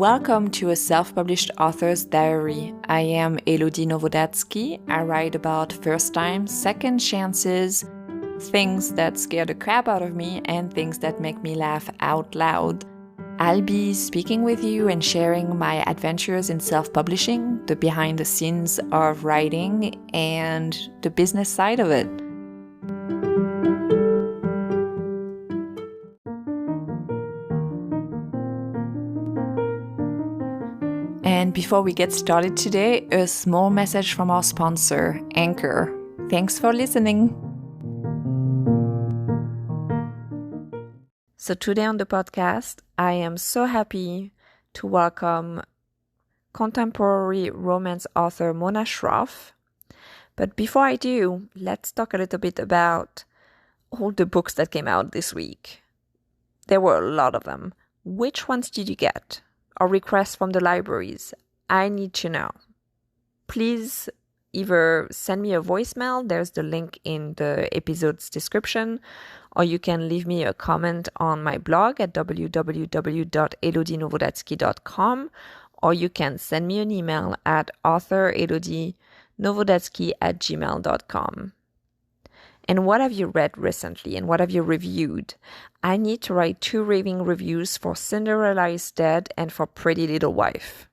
Welcome to a self-published author's diary. I am Elodie Novodatsky. I write about first time, second chances, things that scare the crap out of me, and things that make me laugh out loud. I'll be speaking with you and sharing my adventures in self-publishing, the behind the scenes of writing, and the business side of it. And before we get started today, a small message from our sponsor, Anchor. Thanks for listening. So today on the podcast, I am so happy to welcome contemporary romance author Mona Shroff. But before I do, let's talk a little bit about all the books that came out this week. There were a lot of them. Which ones did you get? Or requests from the libraries? I need to know. Please either send me a voicemail, there's the link in the episode's description, or you can leave me a comment on my blog at www.elodienovodatsky.com, or you can send me an email at authorelodienovodatsky@gmail.com. And what have you read recently and what have you reviewed? I need to write 2 raving reviews for Cinderella is Dead and for Pretty Little Wife.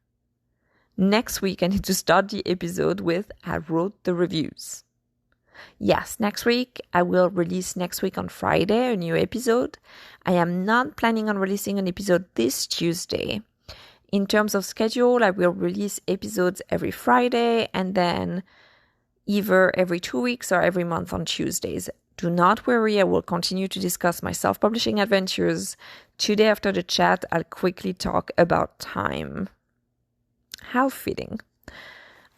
Next week, I need to start the episode with I wrote the reviews. Yes, next week, I will release next week on Friday a new episode. I am not planning on releasing an episode this Tuesday. In terms of schedule, I will release episodes every Friday and then either every 2 weeks or every month on Tuesdays. Do not worry, I will continue to discuss my self-publishing adventures. Today after the chat, I'll quickly talk about time. How fitting.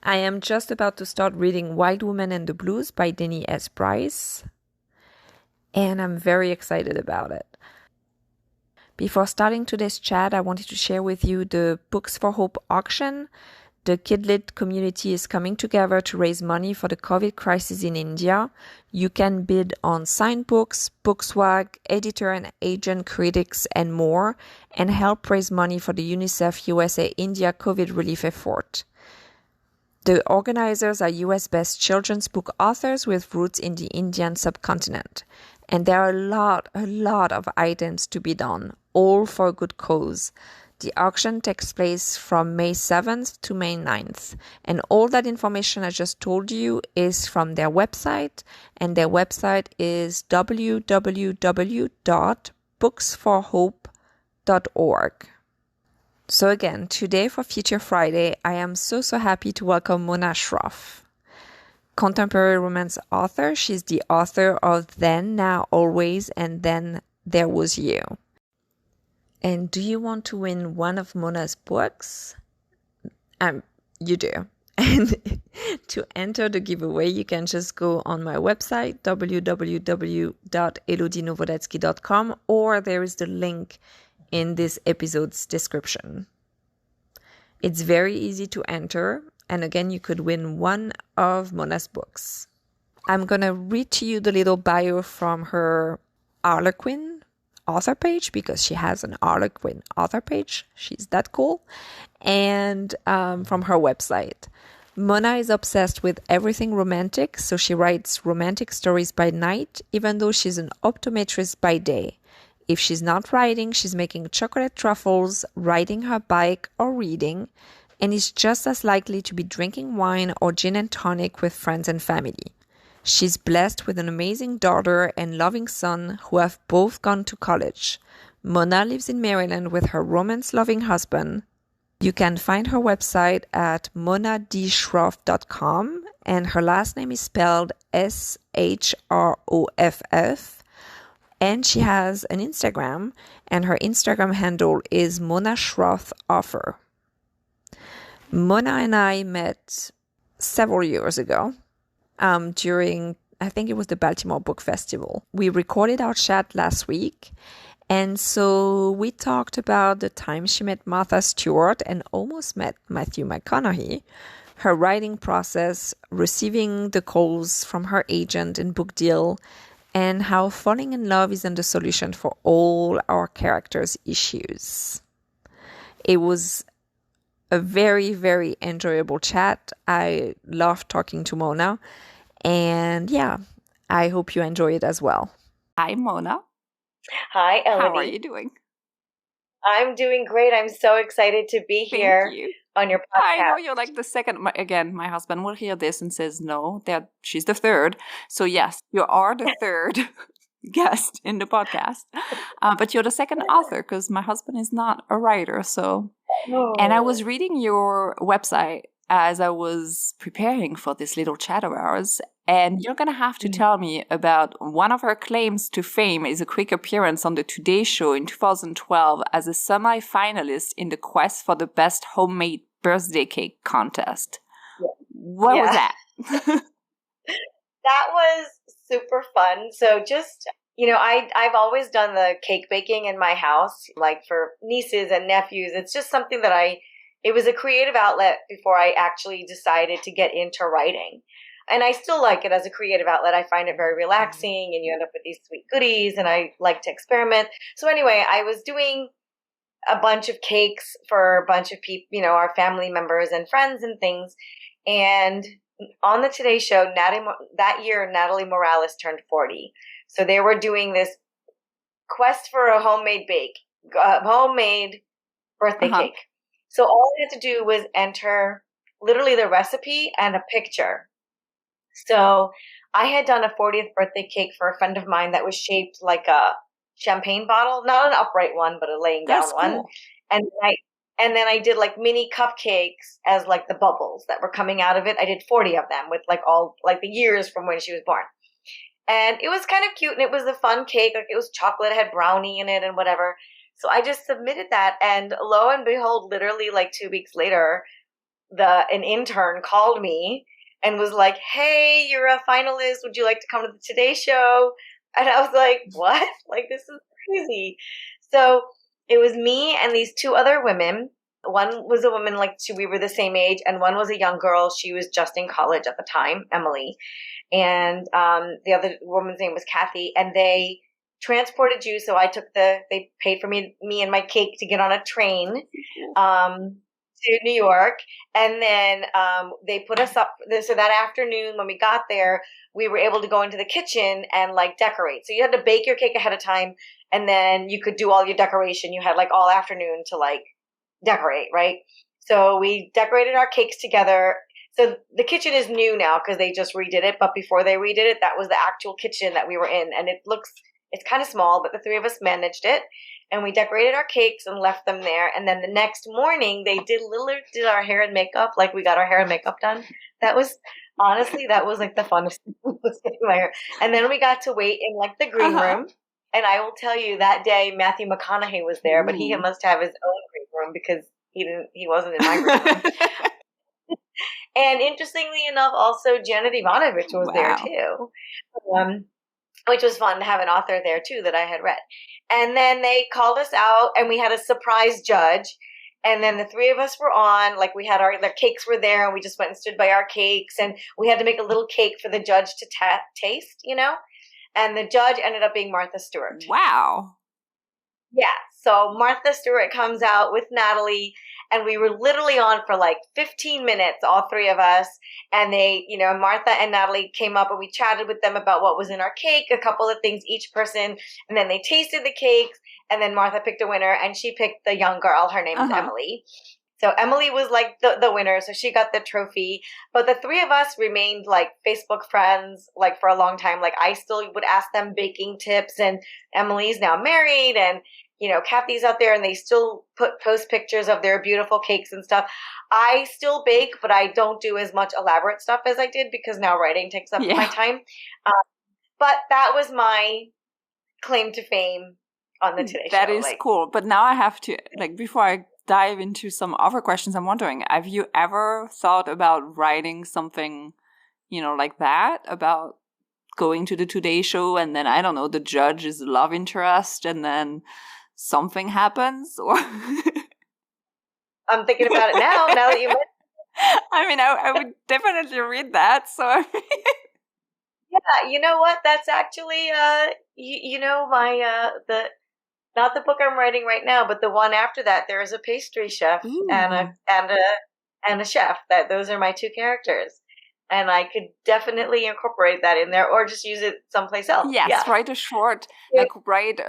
I am just about to start reading Wild Woman and the Blues by Denny S. Bryce, and I'm very excited about it. Before starting today's chat, I wanted to share with you the Books for Hope auction. The Kidlit community is coming together to raise money for the COVID crisis in India. You can bid on signed books, Bookswag, editor and agent critics, and more, and help raise money for the UNICEF USA India COVID relief effort. The organizers are US-based children's book authors with roots in the Indian subcontinent. And there are a lot of items to bid on, all for a good cause. The auction takes place from May 7th to May 9th. And all that information I just told you is from their website. And their website is www.booksforhope.org. So again, today for Feature Friday, I am so happy to welcome Mona Shroff. Contemporary romance author. She's the author of Then, Now, Always, and Then There Was You. And do you want to win one of Mona's books? You do. And to enter the giveaway, you can just go on my website, www.elodienovodatsky.com, or there is the link in this episode's description. It's very easy to enter. And again, you could win one of Mona's books. I'm going to read to you the little bio from her Harlequin author page, because she has an Harlequin author page. She's that cool. And from her website. Mona is obsessed with everything romantic, so she writes romantic stories by night, even though she's an optometrist by day. If she's not writing, she's making chocolate truffles, riding her bike, or reading, and is just as likely to be drinking wine or gin and tonic with friends and family. She's blessed with an amazing daughter and loving son who have both gone to college. Mona lives in Maryland with her romance-loving husband. You can find her website at monaDshroff.com, and her last name is spelled Shroff. And she has an Instagram, and her Instagram handle is Mona Shroff Author. Mona and I met several years ago. During, I think it was the Baltimore Book Festival. We recorded our chat last week. And so we talked about the time she met Martha Stewart and almost met Matthew McConaughey, her writing process, receiving the calls from her agent and book deal, and how falling in love isn't the solution for all our characters' issues. It was a very, very enjoyable chat. I loved talking to Mona. And yeah, I hope you enjoy it as well. Hi, Mona. Hi, Elodie. How are you doing? I'm doing great. I'm so excited to be here on your podcast. I know you're like the second. Again, my husband will hear this and says no, that she's the third. So yes, you are the third guest in the podcast. But you're the second author because my husband is not a writer. So, and I was reading your website as I was preparing for this little chat of ours. And you're going to have to tell me about one of her claims to fame is a quick appearance on the Today Show in 2012 as a semi-finalist in the quest for the best homemade birthday cake contest. What was that? That was super fun. So just, I've always done the cake baking in my house, like for nieces and nephews. It's just something that it was a creative outlet before I actually decided to get into writing. And I still like it as a creative outlet. I find it very relaxing and you end up with these sweet goodies and I like to experiment. So anyway, I was doing a bunch of cakes for a bunch of people, our family members and friends and things. And on the Today Show, that year, Natalie Morales turned 40. So they were doing this quest for a homemade birthday cake. So all I had to do was enter literally the recipe and a picture. So I had done a 40th birthday cake for a friend of mine that was shaped like a champagne bottle, not an upright one, but a laying down one. And then I did like mini cupcakes as like the bubbles that were coming out of it. I did 40 of them with like all like the years from when she was born. And it was kind of cute and it was a fun cake. Like it was chocolate, it had brownie in it and whatever. So I just submitted that and lo and behold, literally like 2 weeks later, an intern called me and was like, hey, you're a finalist. Would you like to come to the Today Show? And I was like, what? Like, this is crazy. So it was me and these two other women. One was a woman, we were the same age, and one was a young girl. She was just in college at the time, Emily. And the other woman's name was Kathy. And they transported you. So they paid for me and my cake to get on a train. To New York, and then they put us up. So that afternoon when we got there, we were able to go into the kitchen and like decorate. So you had to bake your cake ahead of time, and then you could do all your decoration. You had like all afternoon to like decorate, right? So we decorated our cakes together. So the kitchen is new now because they just redid it, but before they redid it, that was the actual kitchen that we were in, and it's kind of small, but the three of us managed it. And we decorated our cakes and left them there. And then the next morning, they did our hair and makeup. Like, we got our hair and makeup done. That was like the funnest thing was getting my hair. And then we got to wait in like the green room. And I will tell you, that day, Matthew McConaughey was there, but he must have his own green room because he wasn't in my green room. And interestingly enough, also Janet Ivanovich was there too. Which was fun to have an author there too that I had read. And then they called us out and we had a surprise judge. And then the three of us were on, like we had the cakes were there and we just went and stood by our cakes and we had to make a little cake for the judge to taste, And the judge ended up being Martha Stewart. Wow. Yeah. So Martha Stewart comes out with Natalie and we were literally on for like 15 minutes, all three of us. And they, Martha and Natalie came up and we chatted with them about what was in our cake, a couple of things each person. And then they tasted the cakes. And then Martha picked a winner and she picked the young girl. Her name is Emily. So Emily was like the winner. So she got the trophy. But the three of us remained like Facebook friends like for a long time. Like I still would ask them baking tips and Emily's now married and Kathy's out there and they still post pictures of their beautiful cakes and stuff. I still bake, but I don't do as much elaborate stuff as I did because now writing takes up my time. But that was my claim to fame on the Today Show. That is cool. But now I have to, before I dive into some other questions, I'm wondering, have you ever thought about writing something, like that, about going to the Today Show and then, I don't know, the judge is a love interest and then something happens? Or I'm thinking about it now that you mentioned it. I mean, I would definitely read that. So yeah, you know what? That's actually, my not the book I'm writing right now, but the one after that. There is a pastry chef and a chef. Those are my two characters. And I could definitely incorporate that in there, or just use it someplace else. Yes, write a short, like write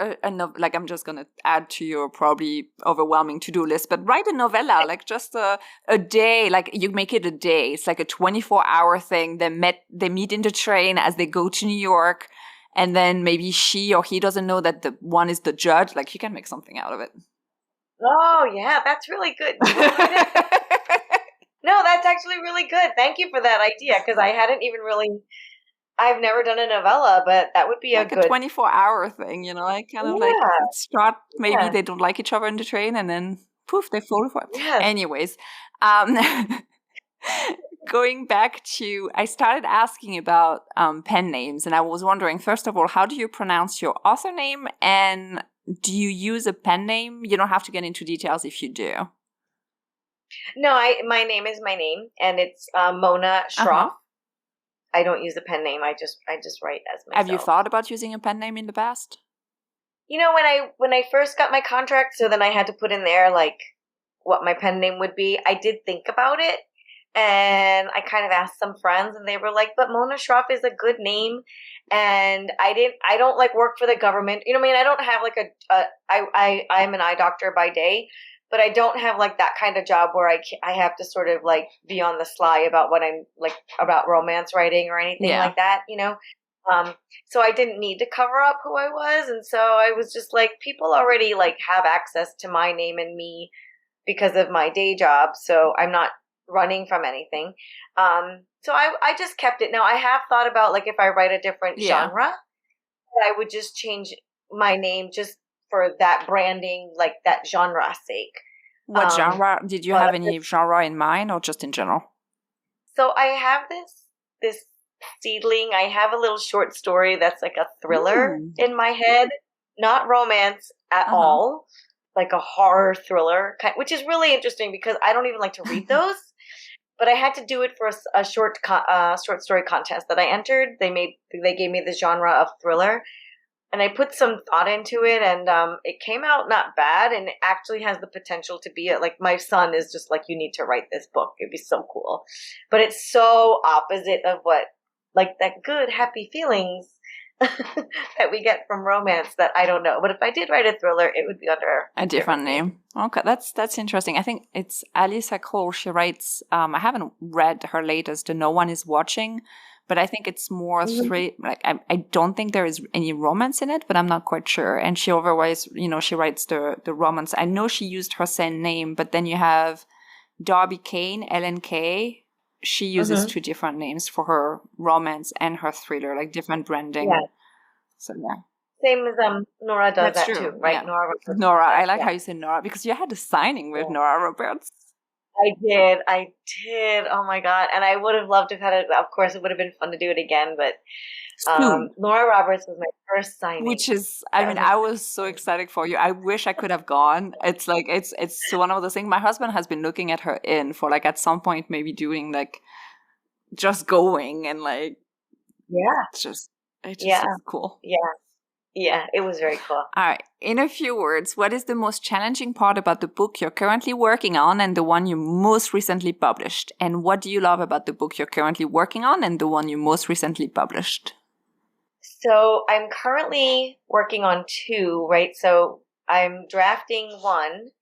like I'm just going to add to your probably overwhelming to-do list, but write a novella, like just a day, like you make it a day. It's like a 24-hour thing. They meet in the train as they go to New York, and then maybe she or he doesn't know that the one is the judge. Like you can make something out of it. Oh, yeah, that's really good. No, that's actually really good. Thank you for that idea, because I've never done a novella, but that would be like a 24-hour thing, like kind of like start, maybe they don't like each other in the train and then poof, they fall apart. Yes. Anyways, going back to, I started asking about pen names, and I was wondering, first of all, how do you pronounce your author name, and do you use a pen name? You don't have to get into details if you do. No, my name is my name, and it's Mona Shroff. I don't use a pen name. I just write as myself. Have you thought about using a pen name in the past? When I first got my contract, so then I had to put in there like what my pen name would be. I did think about it, and I kind of asked some friends, and they were like, "But Mona Shroff is a good name," and I don't like work for the government. I don't have like I'm an eye doctor by day. But I don't have like that kind of job where I have to sort of like be on the sly about what I'm like about romance writing or anything like that, So I didn't need to cover up who I was. And so I was just like, people already like have access to my name and me because of my day job. So I'm not running from anything. So I just kept it. Now I have thought about like if I write a different genre, I would just change my name just for that branding, like that genre's sake. What genre? Did you have any genre in mind, or just in general? So I have this seedling. I have a little short story that's like a thriller in my head, not romance at all, like a horror thriller, which is really interesting because I don't even like to read those. But I had to do it for a short story contest that I entered. They gave me the genre of thriller. And I put some thought into it, and it came out not bad, and it actually has the potential to be like my son is just like, you need to write this book. It'd be so cool. But it's so opposite of what, like that good, happy feelings that we get from romance that I don't know. But if I did write a thriller, it would be under a different name. Okay, that's interesting. I think it's Alice Cole. She writes, I haven't read her latest, The No One Is Watching, but I think it's more I don't think there is any romance in it, but I'm not quite sure. And she otherwise, she writes the romance. I know she used her same name, but then you have Darby Kane, LNK. She uses two different names for her romance and her thriller, like different branding. Yeah. So yeah. Same as Nora does that too, right? Yeah. Nora. I like how you say Nora because you had a signing with Nora Roberts. I did. Oh my God. And I would have loved to have had it. Of course, it would have been fun to do it again, but Nora Roberts was my first signing. Which is, I was so excited for you. I wish I could have gone. It's like, it's one of those things. My husband has been looking at her in for like at some point maybe doing like just going and like, it's just cool. Yeah. Yeah, it was very cool. All right. In a few words, what is the most challenging part about the book you're currently working on and the one you most recently published? And what do you love about the book you're currently working on and the one you most recently published? So I'm currently working on two, right? So I'm drafting one,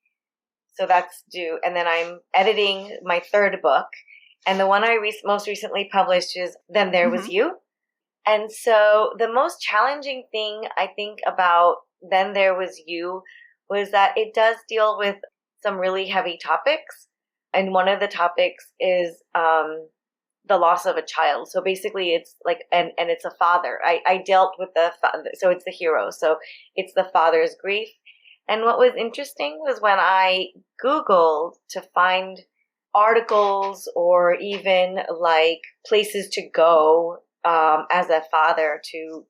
so that's due. And then I'm editing my third book. And the one I most recently published is Then There Was You. And so the most challenging thing I think about Then There Was You was that it does deal with some really heavy topics. And one of the topics is the loss of a child. So basically it's like, and it's a father. I dealt with the father, so it's the hero. So it's the father's grief. And what was interesting was when I Googled to find articles or even like places to go as a father to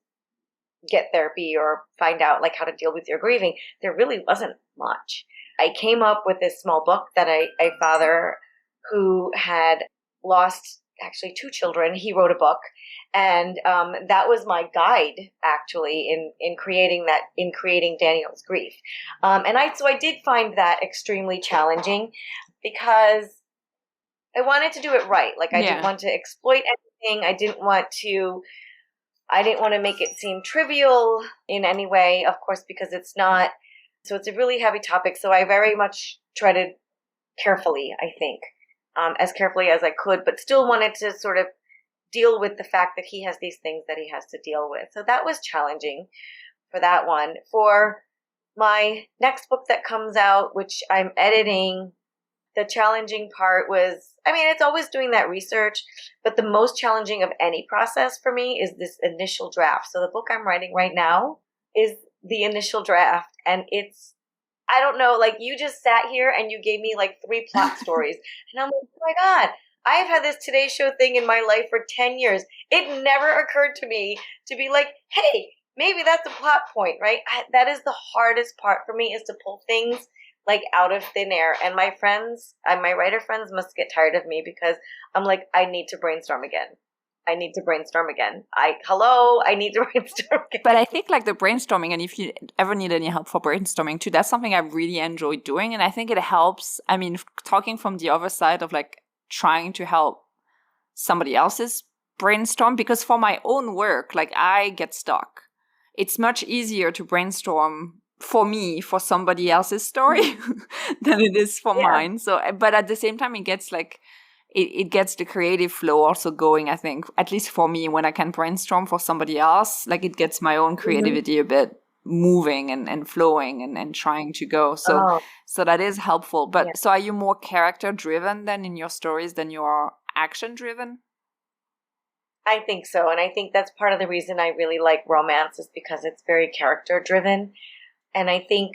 get therapy or find out like how to deal with your grieving, there really wasn't much. I came up with this small book that a father who had lost actually 2 children. He wrote a book, and that was my guide actually in creating Daniel's grief. So I did find that extremely challenging because I wanted to do it right. Like I didn't want to exploit anything. I didn't want to make it seem trivial in any way, of course, because it's not. So it's a really heavy topic. So I very much treaded carefully, I think, as carefully as I could, but still wanted to sort of deal with the fact that he has these things that he has to deal with. So that was challenging for that one. For my next book that comes out, which I'm editing, the challenging part was, it's always doing that research, but the most challenging of any process for me is this initial draft. So the book I'm writing right now is the initial draft, and it's, I don't know, like you just sat here and you gave me like 3 plot stories, and I'm like, oh my God, I've had this Today Show thing in my life for 10 years. It never occurred to me to be like, hey, maybe that's a plot point, right? That is the hardest part for me, is to pull things like out of thin air. And my friends, my writer friends must get tired of me because I'm like, I need to brainstorm again. I need to brainstorm again. I need to brainstorm again. But I think like the brainstorming, and if you ever need any help for brainstorming too, that's something I really enjoy doing. And I think it helps. Talking from the other side of like trying to help somebody else's brainstorm, because for my own work, like I get stuck. It's much easier to brainstorm for me for somebody else's story than it is for mine. So, but at the same time, it gets like, it gets the creative flow also going, I think, at least for me, when I can brainstorm for somebody else, like it gets my own creativity a bit moving and flowing and trying to go. So that is helpful. But so are you more character driven then in your stories than you are action driven? I think so. And I think that's part of the reason I really like romance, is because it's very character driven. And I think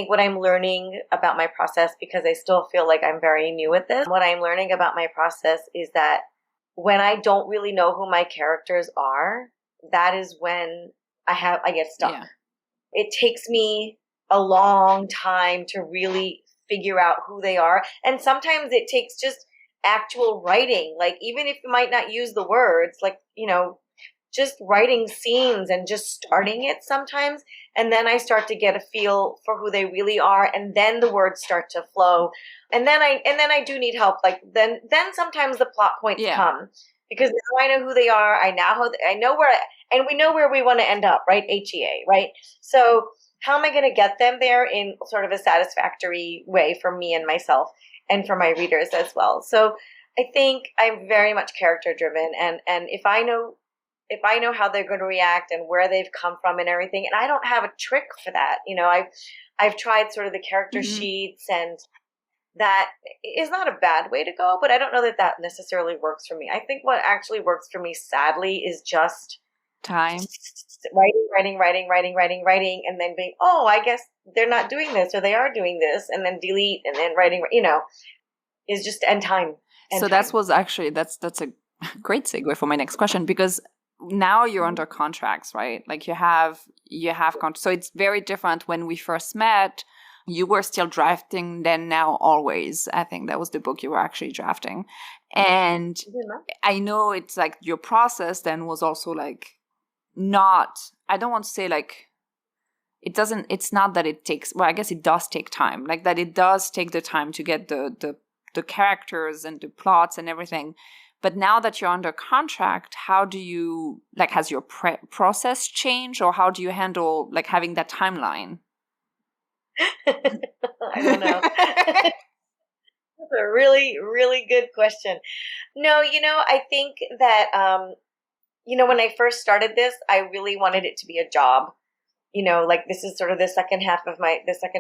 what I'm learning about my process, because I still feel like I'm very new at this, what I'm learning about my process is that when I don't really know who my characters are, that is when I get stuck. Yeah. It takes me a long time to really figure out who they are. And sometimes it takes just actual writing. Like, even if you might not use the words, like, just writing scenes and just starting it sometimes. And then I start to get a feel for who they really are. And then the words start to flow. And then I do need help. Like then sometimes the plot points come, because now I know who they are. I know where, and we know where we want to end up, right? HEA, right? So how am I going to get them there in sort of a satisfactory way for me and myself and for my readers as well? So I think I'm very much character driven. And if I know how they're going to react and where they've come from and everything, and I don't have a trick for that. I've tried sort of the character sheets, and that is not a bad way to go, but I don't know that necessarily works for me. I think what actually works for me, sadly, is just time. Writing, and then being, I guess they're not doing this, or they are doing this, and then delete, and then writing, is just end time. So that was actually, that's a great segue for my next question, because now you're under contracts, right? Like you have so it's very different. When we first met, you were still drafting, then now always. I think that was the book you were actually drafting. And I know it's like your process then was also like not, I don't want to say like, it's not that it takes, well, I guess it does take time, like that it does take the time to get the characters and the plots and everything. But now that you're under contract, how do you, like, has your process changed, or how do you handle, like, having that timeline? I don't know. That's a really, really good question. No, I think that, when I first started this, I really wanted it to be a job. Like this is sort of the second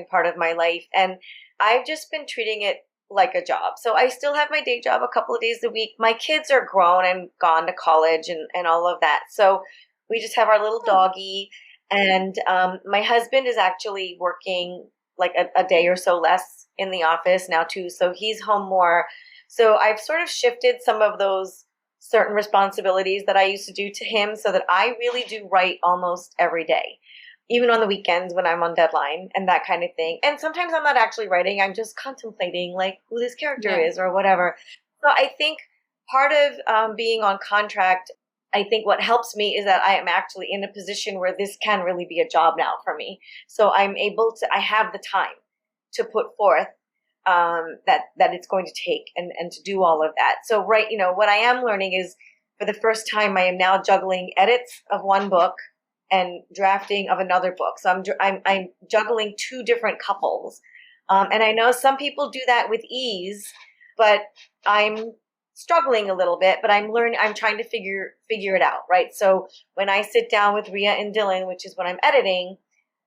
part of my life. And I've just been treating it like a job. So I still have my day job a couple of days a week. My kids are grown and gone to college and all of that. So we just have our little doggy. And my husband is actually working like a day or so less in the office now too. So he's home more. So I've sort of shifted some of those certain responsibilities that I used to do to him, so that I really do write almost every day, even on the weekends when I'm on deadline and that kind of thing. And sometimes I'm not actually writing. I'm just contemplating like who this character is or whatever. So I think part of being on contract, I think what helps me is that I am actually in a position where this can really be a job now for me. So I have the time to put forth that it's going to take and to do all of that. So what I am learning is, for the first time, I am now juggling edits of one book and drafting of another book. So I'm juggling two different couples. And I know some people do that with ease, but I'm struggling a little bit, but I'm trying to figure it out, right? So when I sit down with Rhea and Dylan, which is what I'm editing,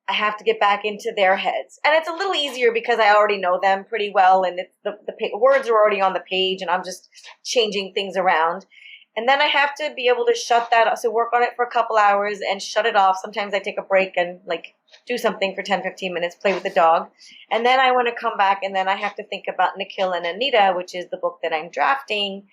I have to get back into their heads. And it's a little easier because I already know them pretty well, and the words are already on the page, and I'm just changing things around. And then I have to be able to shut that off. So work on it for a couple hours and shut it off. Sometimes I take a break and do something for 10, 15 minutes, play with the dog. And then I want to come back, and then I have to think about Nikhil and Anita, which is the book that I'm drafting,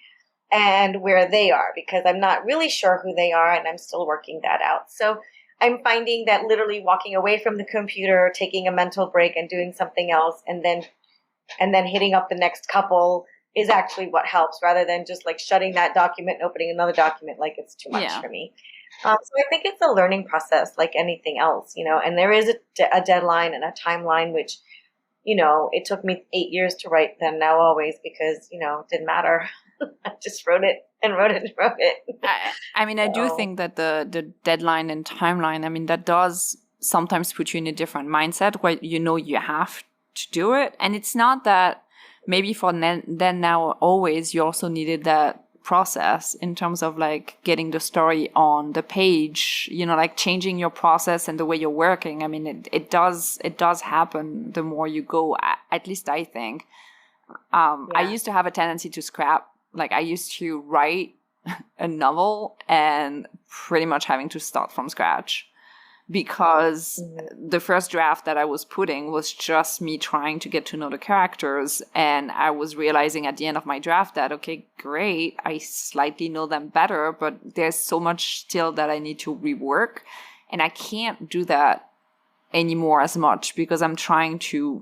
and where they are, because I'm not really sure who they are, and I'm still working that out. So I'm finding that literally walking away from the computer, taking a mental break and doing something else, and then hitting up the next couple is actually what helps, rather than just shutting that document and opening another document it's too much for me. So I think it's a learning process like anything else, and there is a deadline and a timeline, which, it took me 8 years to write Then Now Always, because, it didn't matter. I just wrote it and wrote it and wrote it. I do think that the deadline and timeline, that does sometimes put you in a different mindset where you have to do it. And it's not that maybe for Then Now Always you also needed that process in terms of getting the story on the page, changing your process and the way you're working. It does happen the more you go, at least I think. I used to have a tendency to scrap. I used to write a novel and pretty much having to start from scratch, because the first draft that I was putting was just me trying to get to know the characters. And I was realizing at the end of my draft that, okay, great, I slightly know them better, but there's so much still that I need to rework. And I can't do that anymore as much, because I'm trying to,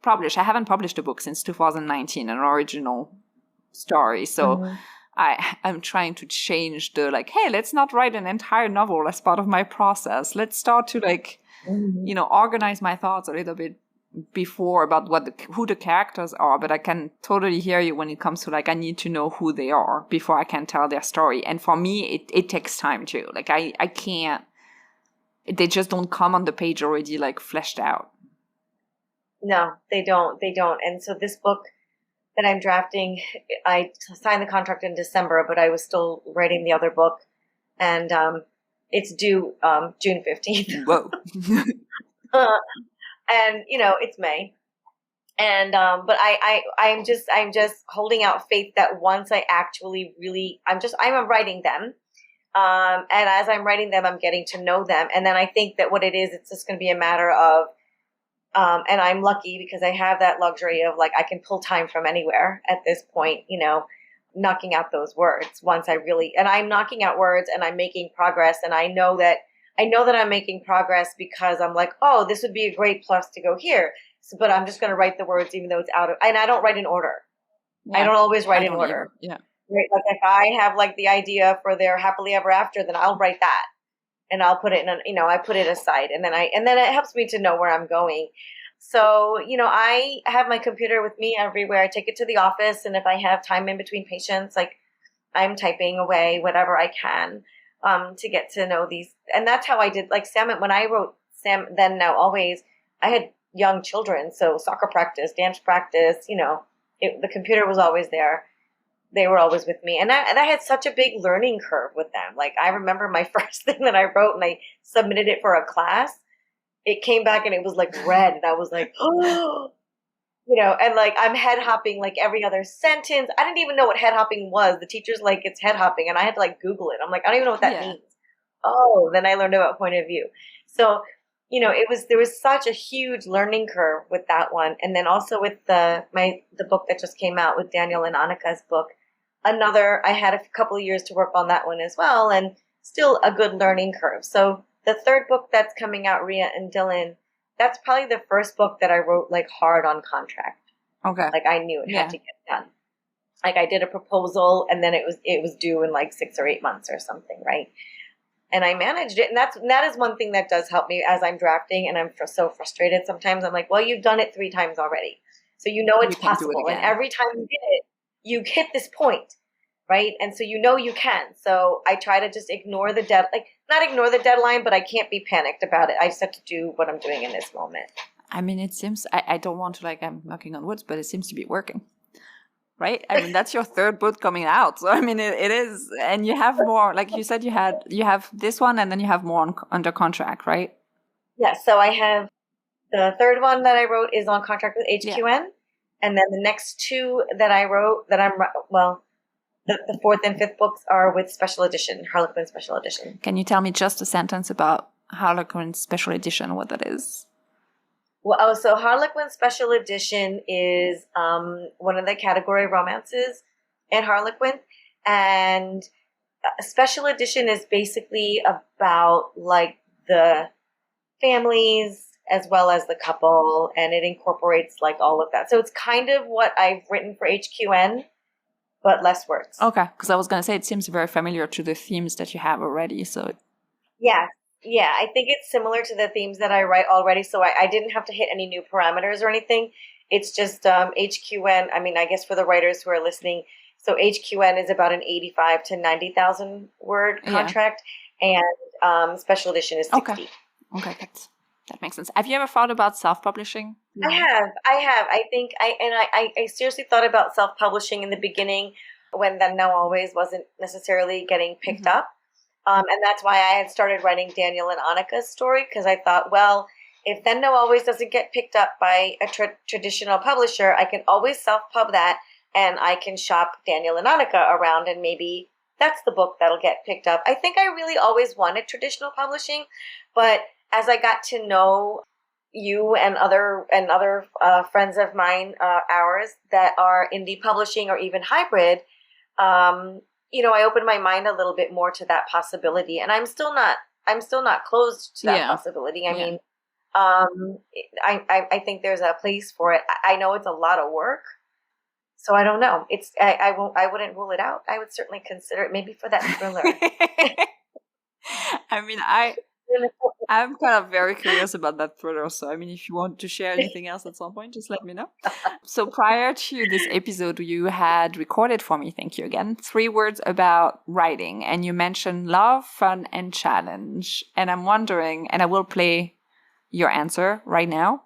publish. I haven't published a book since 2019, an original story. So I'm trying to change the hey, let's not write an entire novel as part of my process. Let's start to organize my thoughts a little bit before about who the characters are. But I can totally hear you when it comes to I need to know who they are before I can tell their story. And for me, it takes time too. I can't. They just don't come on the page already fleshed out. No, they don't. And so this book that I'm drafting, I signed the contract in December, but I was still writing the other book, and it's due June 15th. Whoa. And it's May. And but I'm just holding out faith that once I actually really I'm writing them. And as I'm writing them, I'm getting to know them. And then I think that what it is, it's just going to be a matter of, and I'm lucky because I have that luxury of I can pull time from anywhere at this point, knocking out those words and I'm knocking out words and I'm making progress. And I know that I'm making progress because I'm oh, this would be a great plus to go here. So, but I'm just going to write the words, even though it's and I don't write in order. Yeah, I don't always write in order. Either. Yeah. Right? If I have the idea for their happily ever after, then I'll write that. And I'll put it in, I put it aside, and then it helps me to know where I'm going. So, I have my computer with me everywhere. I take it to the office, and if I have time in between patients, I'm typing away whatever I can to get to know these. And that's how I did, Sam, when I wrote Sam Then Now Always, I had young children, so soccer practice, dance practice, the computer was always there. They were always with me. And I had such a big learning curve with them. I remember my first thing that I wrote and I submitted it for a class. It came back and it was red. And I was oh, and I'm head hopping every other sentence. I didn't even know what head hopping was. The teacher's it's head hopping. And I had to Google it. I'm I don't even know what that means. Oh, then I learned about point of view. So, there was such a huge learning curve with that one. And then also with the book that just came out with Daniel and Annika's book. I had a couple of years to work on that one as well, and still a good learning curve. So the third book that's coming out, Rhea and Dylan, that's probably the first book that I wrote hard on contract. Okay. I knew it had to get done. Like I did a proposal and then it was due in like 6 or 8 months or something, right? And I managed it. And that is one thing that does help me as I'm drafting and I'm so frustrated. Sometimes I'm like, well, you've done it 3 times already. So you know it's possible. And every time you did it, you hit this point, right? And so you know you can. So I try to just ignore not ignore the deadline, but I can't be panicked about it. I just have to do what I'm doing in this moment. I mean, it seems, I don't want to, I'm knocking on wood, but it seems to be working. Right? I mean, that's your 3rd book coming out. So, I mean, it is. And you have more, like you said, you have this one and then you have more under contract, right? Yeah. So I have the 3rd one that I wrote is on contract with HQN. Yeah. And then the next 2 that I wrote the 4th and 5th books are with Special Edition, Harlequin Special Edition. Can you tell me just a sentence about Harlequin Special Edition, what that is? Well, so Harlequin Special Edition is one of the category romances in Harlequin. And Special Edition is basically about like the families as well as the couple, and it incorporates like all of that. So it's kind of what I've written for HQN, but less words. Okay, because I was going to say it seems very familiar to the themes that you have already. So yeah, I think it's similar to the themes that I write already. So I didn't have to hit any new parameters or anything. It's just HQN. I mean, I guess for the writers who are listening, so HQN is about an 85 to 90,000 word contract, and Special Edition is 60. Okay, that makes sense. Have you ever thought about self-publishing? I have. I think I seriously thought about self-publishing in the beginning when Then Now Always wasn't necessarily getting picked up. And that's why I had started writing Daniel and Annika's story, because I thought, well, if Then Now Always doesn't get picked up by a traditional publisher, I can always self-pub that, and I can shop Daniel and Annika around, and maybe that's the book that'll get picked up. I think I really always wanted traditional publishing, but as I got to know you and other friends of mine, ours that are indie publishing or even hybrid, I opened my mind a little bit more to that possibility, and I'm still not closed to that possibility. I mean, I think there's a place for it. I know it's a lot of work, so I don't know. I wouldn't rule it out. I would certainly consider it, maybe for that thriller. I mean, I'm kind of very curious about that thriller. So, I mean, if you want to share anything else at some point, just let me know. So prior to this episode, you had recorded for me, thank you again, 3 words about writing. And you mentioned love, fun, and challenge. And I'm wondering, and I will play your answer right now.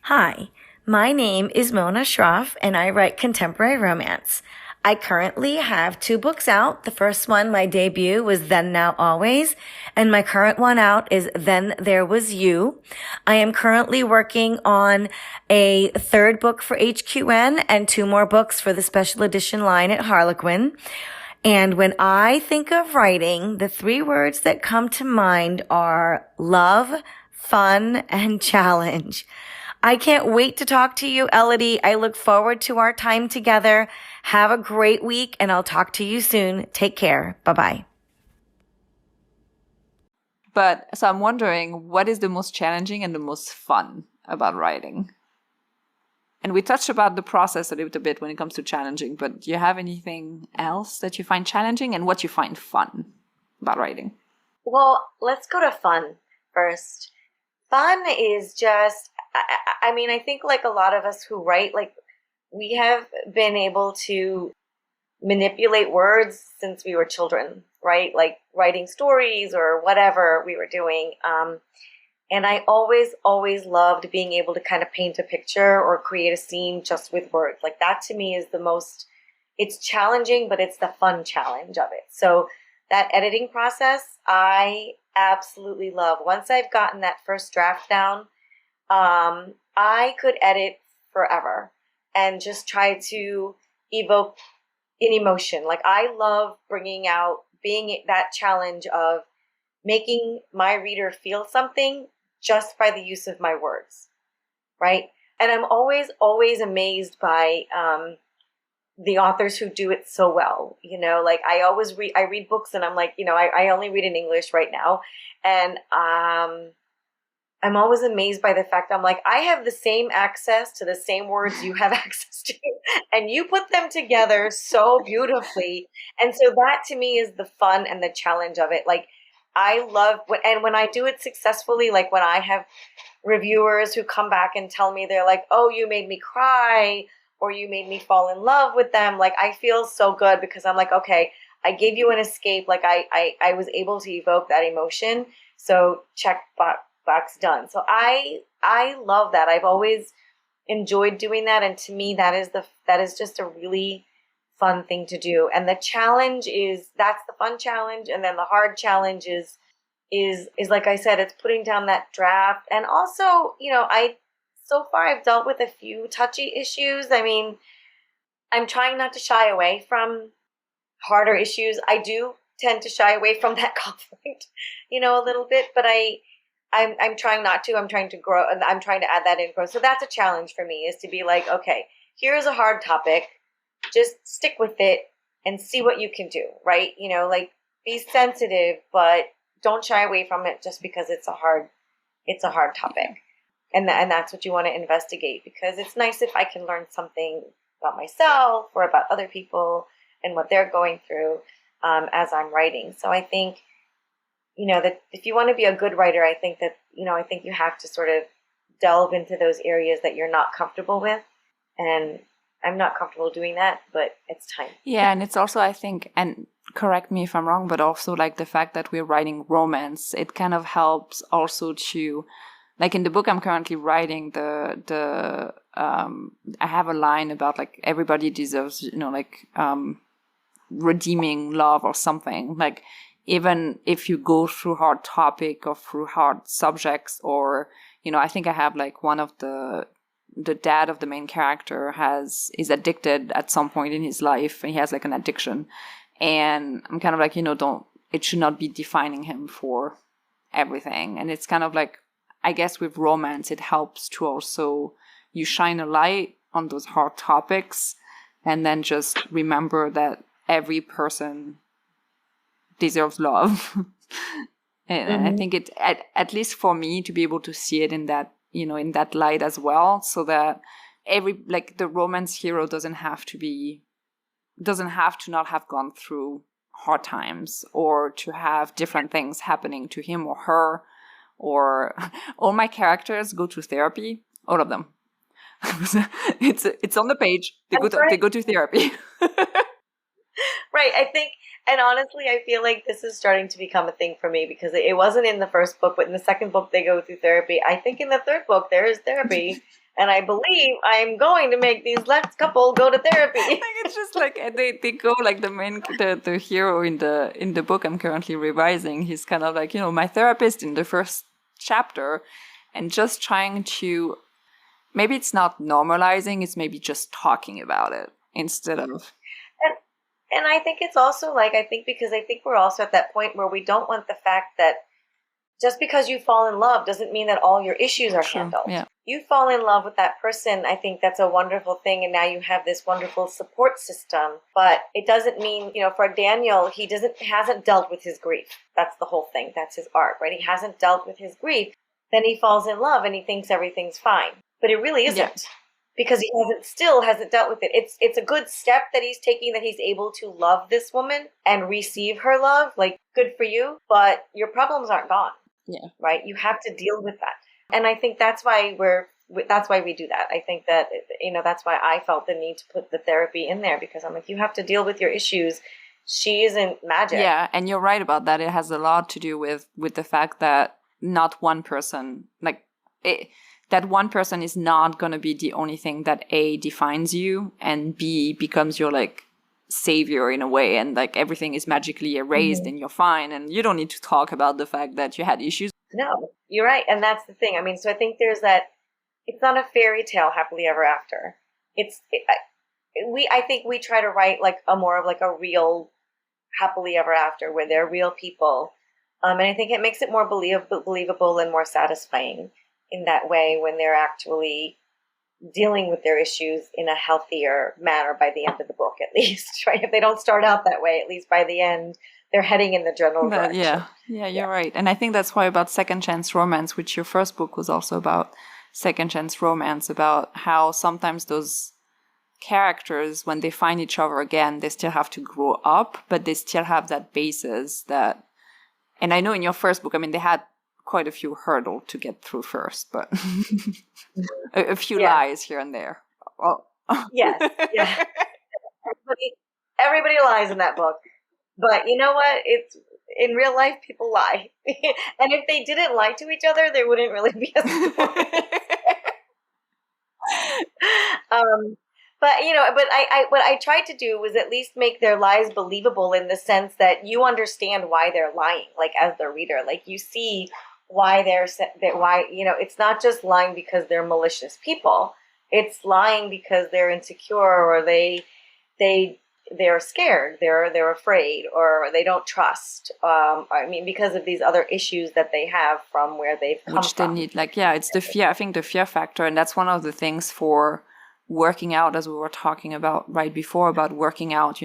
Hi, my name is Mona Shroff, and I write contemporary romance. I currently have 2 books out. The first one, my debut, was Then Now Always, and my current one out is Then There Was You. I am currently working on a 3rd book for HQN and 2 more books for the special edition line at Harlequin. And when I think of writing, the 3 words that come to mind are love, fun, and challenge. I can't wait to talk to you, Elodie. I look forward to our time together. Have a great week, and I'll talk to you soon. Take care. Bye-bye. But so I'm wondering, what is the most challenging and the most fun about writing? And we touched about the process a little bit when it comes to challenging, but do you have anything else that you find challenging and what you find fun about writing? Well, let's go to fun first. Fun is just, I mean, I think like a lot of us who write, like we have been able to manipulate words since we were children, right? Like writing stories or whatever we were doing. And I always loved being able to kind of paint a picture or create a scene just with words. Like that to me is the most, it's challenging, but it's the fun challenge of it. So that editing process, I absolutely love. Once I've gotten that first draft down, I could edit forever and just try to evoke an emotion. Like I love bringing out, being that challenge of making my reader feel something just by the use of my words, right? And I'm always amazed by the authors who do it so well. You know, like I read books and I'm like, you know, I only read in English right now. And I'm always amazed by the fact I'm like, I have the same access to the same words you have access to, and you put them together so beautifully. And so that to me is the fun and the challenge of it. Like, I love, and when I do it successfully, like when I have reviewers who come back and tell me they're like, oh, you made me cry, or you made me fall in love with them, like I feel so good because I'm like, okay, I gave you an escape. Like I was able to evoke that emotion. So check box done. So I love that. I've always enjoyed doing that, and to me that is just a really fun thing to do. And the challenge is, that's the fun challenge, and then the hard challenge is like I said, it's putting down that draft. And also, so far I've dealt with a few touchy issues. I mean, I'm trying not to shy away from harder issues. I do tend to shy away from that conflict, a little bit, but I'm trying not to. I'm trying to grow, and I'm trying to add that in. So that's a challenge for me, is to be like, okay, here's a hard topic. Just stick with it and see what you can do, right? Like, be sensitive, but don't shy away from it just because it's a hard topic. And that's what you want to investigate, because it's nice if I can learn something about myself or about other people and what they're going through as I'm writing. So I think, that if you want to be a good writer, I think that, I think you have to sort of delve into those areas that you're not comfortable with. And I'm not comfortable doing that, but it's time. Yeah, and it's also, I think, and correct me if I'm wrong, but also like the fact that we're writing romance, it kind of helps also to, like in the book I'm currently writing, I have a line about like everybody deserves, redeeming love or something. Like, even if you go through hard topic or through hard subjects, or, I think I have like one of the dad of the main character is addicted at some point in his life, and he has like an addiction. And I'm kind of like, it should not be defining him for everything. And it's kind of like, I guess with romance, it helps to also, you shine a light on those hard topics, and then just remember that every person deserves love. And I think it, at least for me, to be able to see it in that, in that light as well, so that the romance hero doesn't have to not have gone through hard times, or to have different things happening to him or her, or all my characters go to therapy, all of them. It's on the page. They go to therapy. Right. I think, and honestly, I feel like this is starting to become a thing for me, because it wasn't in the first book, but in the second book, they go through therapy. I think in the third book, there is therapy. And I believe I'm going to make these next couple go to therapy. Like, it's just like, they go like the hero in the book I'm currently revising. He's kind of like, my therapist in the first chapter, and just trying to, maybe it's not normalizing, it's maybe just talking about it instead of. And I think it's also like, because I think we're also at that point where we don't want the fact that just because you fall in love doesn't mean that all your issues are handled. Yeah. You fall in love with that person. I think that's a wonderful thing. And now you have this wonderful support system. But it doesn't mean, for Daniel, he hasn't dealt with his grief. That's the whole thing. That's his arc, right? He hasn't dealt with his grief. Then he falls in love and he thinks everything's fine. But it really isn't. Yeah. Because he hasn't dealt with it. It's a good step that he's taking, that he's able to love this woman and receive her love. Like, good for you. But your problems aren't gone. Yeah. Right? You have to deal with that. And I think that's why we do that. I think that, that's why I felt the need to put the therapy in there, because I'm like, you have to deal with your issues. She isn't magic. Yeah, and you're right about that. It has a lot to do with the fact that not one person, that one person is not going to be the only thing that A, defines you, and B, becomes your savior in a way, and everything is magically erased and you're fine, and you don't need to talk about the fact that you had issues. No, you're right. And that's the thing. I mean, so I think there's that, it's not a fairy tale happily ever after. I think we try to write a more of a real happily ever after, where they're real people. And I think it makes it more believable and more satisfying in that way, when they're actually dealing with their issues in a healthier manner by the end of the book, at least, right? If they don't start out that way, at least by the end, they're heading in the general direction. Yeah, you're right. And I think that's why about second chance romance, which your first book was also about second chance romance, about how sometimes those characters, when they find each other again, they still have to grow up, but they still have that basis that, and I know in your first book, I mean, they had quite a few hurdles to get through first, but a few lies here and there. Well, yes, yeah. Everybody lies in that book. But you know what? It's in real life, people lie. And if they didn't lie to each other, there wouldn't really be a story. But what I tried to do was at least make their lies believable in the sense that you understand why they're lying, like as the reader, like you see why it's not just lying because they're malicious people. It's lying because they're insecure or they're scared, they're afraid, or they don't trust. Because of these other issues that they have from where they've come which from. they need, it's the fear. I think the fear factor, and that's one of the things for working out, as we were talking about right before, about working out,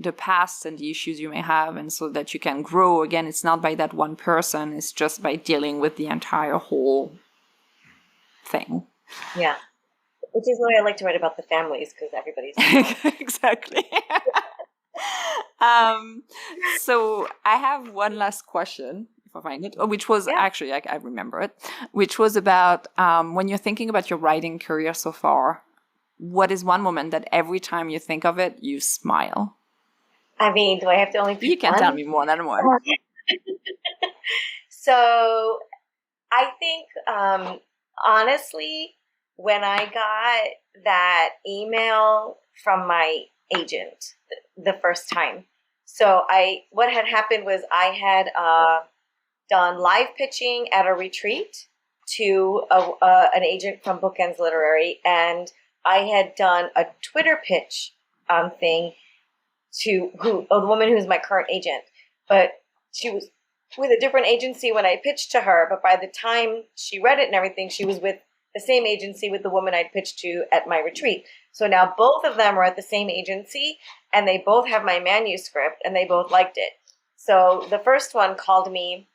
the past and the issues you may have, and so that you can grow. Again, it's not by that one person, it's just by dealing with the entire whole thing. Yeah. Which is why I like to write about the families, because everybody's exactly. So I have one last question, if I find it, which was actually, I remember it, which was about when you're thinking about your writing career so far, what is one moment that every time you think of it, you smile? I mean, do I have to only pick You can one? tell me more than one. So I think, honestly, when I got that email from my agent the first time, what had happened was I had done live pitching at a retreat to an agent from Bookends Literary, and I had done a Twitter pitch thing to the woman who's my current agent, but she was with a different agency when I pitched to her, but by the time she read it and everything, she was with the same agency with the woman I'd pitched to at my retreat. So now both of them are at the same agency, and they both have my manuscript, and they both liked it. So the first one called me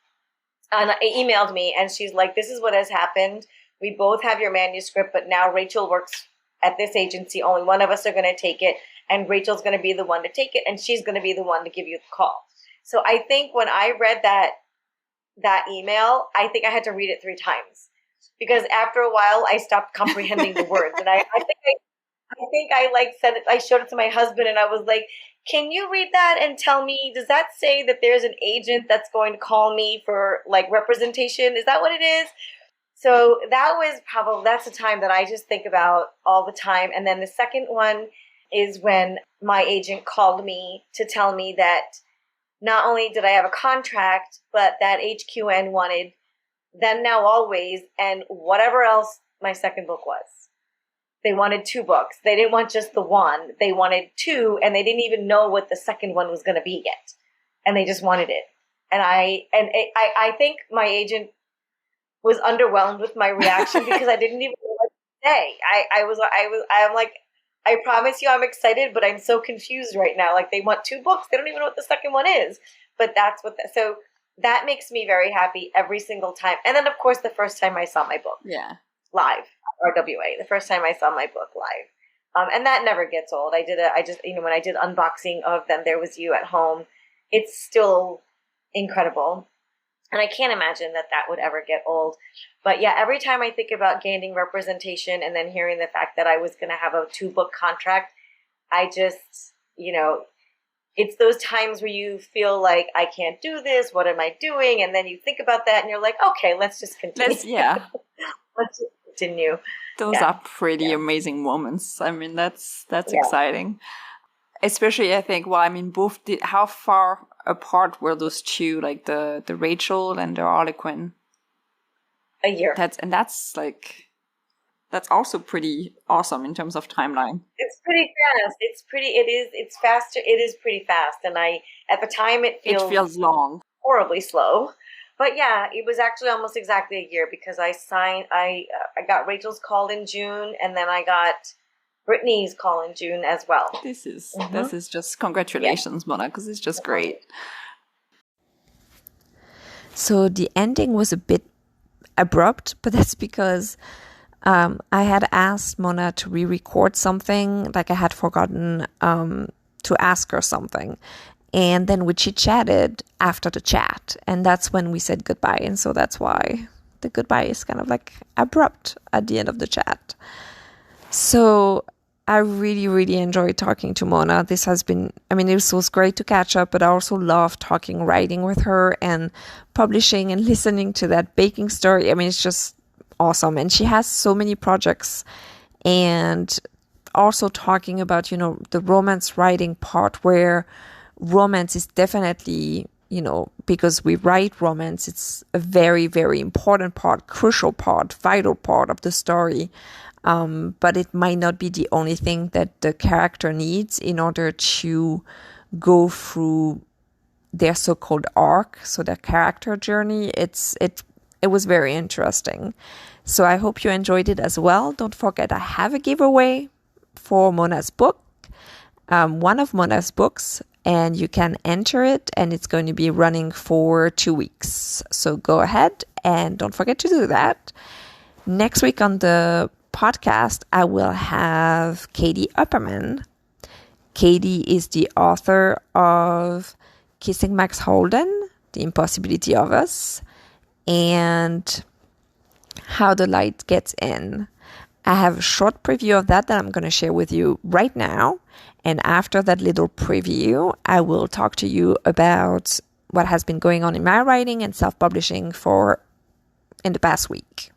and emailed me, and she's like, this is what has happened. We both have your manuscript, but now Rachel works at this agency. Only one of us are going to take it, and Rachel's going to be the one to take it, and she's going to be the one to give you the call. So I think when I read that email, I think I had to read it 3 times. Because after a while, I stopped comprehending the words, and I think I said it. I showed it to my husband, and I was like, "Can you read that and tell me? Does that say that there's an agent that's going to call me for representation? Is that what it is?" So that's the time that I just think about all the time. And then the second one is when my agent called me to tell me that not only did I have a contract, but that HQN wanted Then, Now, Always, and whatever else my second book was. They wanted 2 books. They didn't want just the one. They wanted 2, and they didn't even know what the second one was going to be yet. And they just wanted it. And I think my agent was underwhelmed with my reaction because I didn't even know what to say. I'm like, I promise you I'm excited, but I'm so confused right now. Like, they want 2 books. They don't even know what the second one is. But so that makes me very happy every single time. And then, of course, the first time I saw my book live, RWA, the first time I saw my book live. And that never gets old. When I did unboxing of Then There Was You at home, it's still incredible. And I can't imagine that would ever get old. But yeah, every time I think about gaining representation and then hearing the fact that I was going to have a 2-book contract, I just, it's those times where you feel like, I can't do this. What am I doing? And then you think about that and you're like, okay, let's just continue. Let's just continue. Those are pretty amazing moments. I mean, that's exciting. Especially, I think, both how far apart were those 2, like the Rachel and the Harlequin? A year. That's also pretty awesome in terms of timeline. It's pretty fast. It's faster. It is pretty fast. And at the time, it feels long. Horribly slow. But yeah, it was actually almost exactly a year because I got Rachel's call in June, and then I got Brittany's call in June as well. This is just congratulations, Mona, because it's just great. So the ending was a bit abrupt, but that's because I had asked Mona to re-record something, like I had forgotten to ask her something. And then we chit-chatted after the chat, and that's when we said goodbye. And so that's why the goodbye is kind of like abrupt at the end of the chat. So I really, really enjoyed talking to Mona. This has been, I mean, it was great to catch up, but I also love talking writing with her and publishing and listening to that baking story. I mean, it's just awesome. And she has so many projects, and also talking about, you know, the romance writing part, where romance is definitely, you know, because we write romance, it's a very, very important part, crucial part, vital part of the story. But it might not be the only thing that the character needs in order to go through their so-called arc, so their character journey. It was very interesting. So I hope you enjoyed it as well. Don't forget, I have a giveaway for Mona's book, one of Mona's books, and you can enter it, and it's going to be running for 2 weeks. So go ahead and don't forget to do that. Next week on the podcast, I will have Katie Upperman. Katie is the author of Kissing Max Holden, The Impossibility of Us, and How the Light Gets In. I have a short preview of that I'm going to share with you right now. And after that little preview, I will talk to you about what has been going on in my writing and self-publishing in the past week.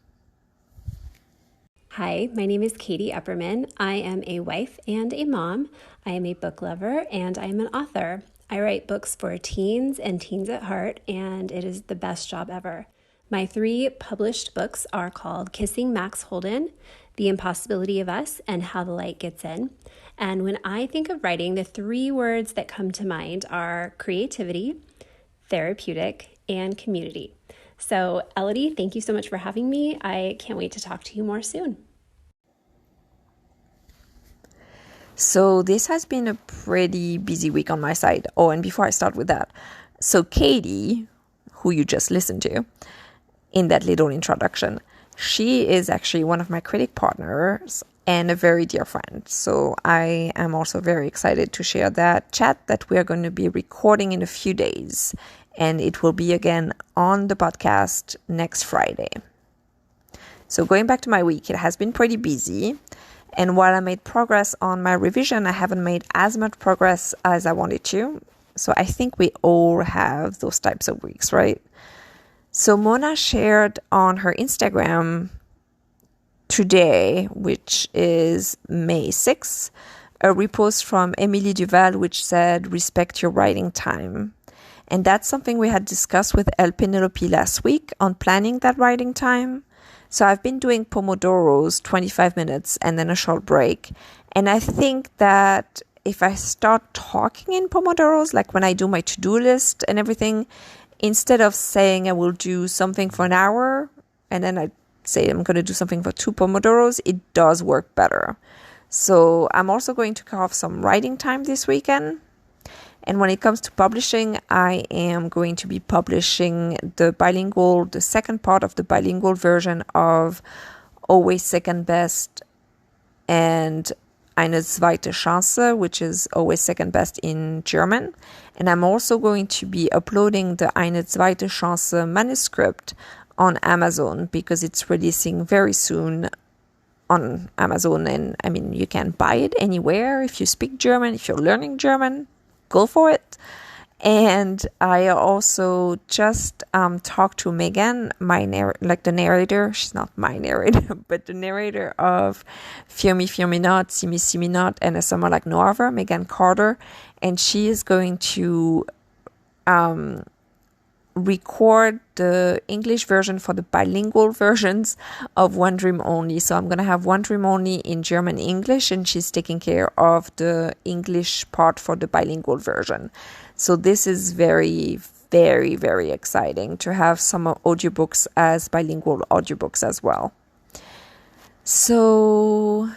Hi, my name is Katie Upperman. I am a wife and a mom. I am a book lover, and I am an author. I write books for teens and teens at heart, and it is the best job ever. My 3 published books are called Kissing Max Holden, The Impossibility of Us, and How the Light Gets In. And when I think of writing, the 3 words that come to mind are creativity, therapeutic, and community. So, Elodie, thank you so much for having me. I can't wait to talk to you more soon. So this has been a pretty busy week on my side. Oh, and before I start with that, so Katie, who you just listened to in that little introduction, she is actually one of my critic partners and a very dear friend. So I am also very excited to share that chat that we are going to be recording in a few days. And it will be again on the podcast next Friday. So going back to my week, it has been pretty busy. And while I made progress on my revision, I haven't made as much progress as I wanted to. So I think we all have those types of weeks, right? So Mona shared on her Instagram today, which is May 6th, a repost from Emily Duval, which said, respect your writing time. And that's something we had discussed with El Penelope last week on planning that writing time. So I've been doing Pomodoros, 25 minutes and then a short break. And I think that if I start talking in Pomodoros, like when I do my to-do list and everything, instead of saying I will do something for an hour and then I say I'm going to do something for 2 Pomodoros, it does work better. So I'm also going to carve some writing time this weekend. And when it comes to publishing, I am going to be publishing the second part of the bilingual version of Always Second Best and Eine zweite Chance, which is Always Second Best in German. And I'm also going to be uploading the Eine zweite Chance manuscript on Amazon because it's releasing very soon on Amazon. And I mean, you can buy it anywhere if you speak German, if you're learning German. Go for it. And I also just talked to Megan, the narrator. She's not my narrator, but the narrator of Fear Me, Fear Me Not, See Me, See Me Not, and A Summer Like No Other, Megan Carter. And she is going to record the English version for the bilingual versions of One Dream Only. So I'm going to have One Dream Only in German English, and she's taking care of the English part for the bilingual version. So this is very, very, very exciting to have some audiobooks as bilingual audiobooks as well. So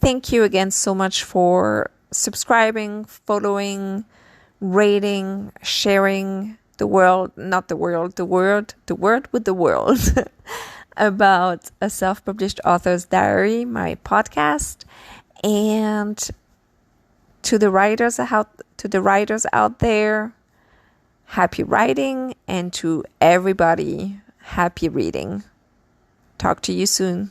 thank you again so much for subscribing, following, rating, sharing the word with the world about a self-published author's diary, my podcast. And to the writers out there, happy writing, and to everybody, happy reading. Talk to you soon.